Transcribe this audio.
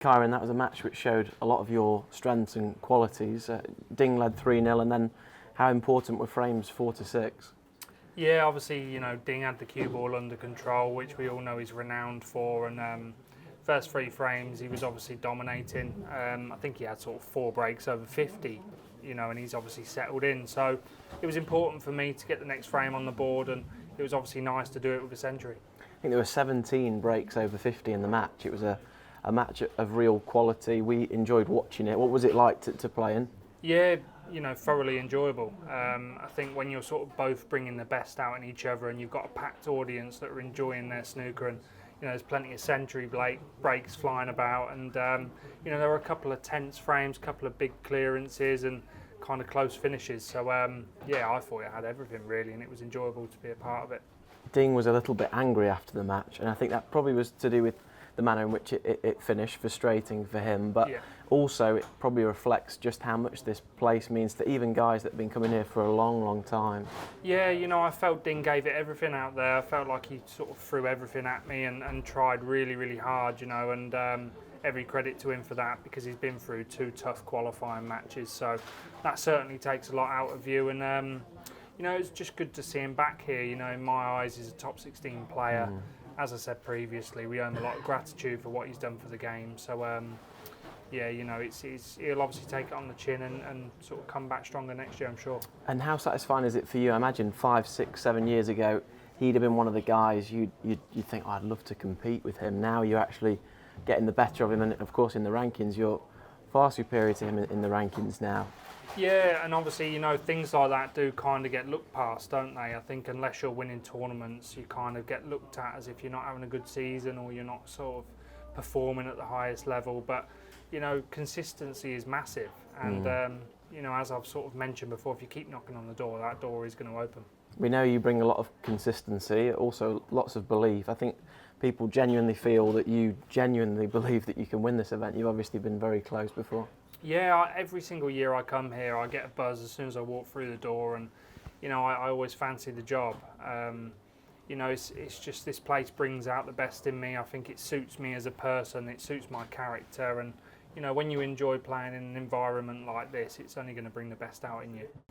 Kyron, that was a match which showed a lot of your strengths and qualities. Ding led 3-0, and then how important were frames 4 to 6? Yeah, obviously, Ding had the cue ball under control, which we all know he's renowned for, and first 3 frames he was obviously dominating. I think he had sort of 4 breaks over 50, and he's obviously settled in. So it was important for me to get the next frame on the board, and it was obviously nice to do it with a century. I think there were 17 breaks over 50 in the match. It was a match of real quality. We enjoyed watching it. What was it like to play in? Yeah, thoroughly enjoyable. I think when you're sort of both bringing the best out in each other and you've got a packed audience that are enjoying their snooker, and there's plenty of century breaks flying about, and there were a couple of tense frames, a couple of big clearances and kind of close finishes. So yeah, I thought it had everything really, and it was enjoyable to be a part of it. Ding was a little bit angry after the match, and I think that probably was to do with the manner in which it finished, frustrating for him, but also it probably reflects just how much this place means to even guys that have been coming here for a long, long time. Yeah, I felt Ding gave it everything out there. I felt like he sort of threw everything at me and tried really, really hard, and every credit to him for that, because he's been through 2 tough qualifying matches, so that certainly takes a lot out of you, and it's just good to see him back here. In my eyes, he's a top 16 player. As I said previously, we owe him a lot of gratitude for what he's done for the game. So, yeah, he'll obviously take it on the chin and sort of come back stronger next year, I'm sure. And how satisfying is it for you? I imagine 5, 6, 7 years ago, he'd have been one of the guys you'd think, oh, I'd love to compete with him. Now you're actually getting the better of him, and of course in the rankings, you're far superior to him in the rankings now. Yeah, and obviously, things like that do kind of get looked past, don't they? I think unless you're winning tournaments, you kind of get looked at as if you're not having a good season or you're not sort of performing at the highest level. But, consistency is massive. And, as I've sort of mentioned before, if you keep knocking on the door, that door is going to open. We know you bring a lot of consistency, also lots of belief. I think people genuinely feel that you genuinely believe that you can win this event. You've obviously been very close before. Yeah, every single year I come here, I get a buzz as soon as I walk through the door, and I always fancy the job. It's just this place brings out the best in me. I think it suits me as a person, it suits my character, and when you enjoy playing in an environment like this, it's only going to bring the best out in you.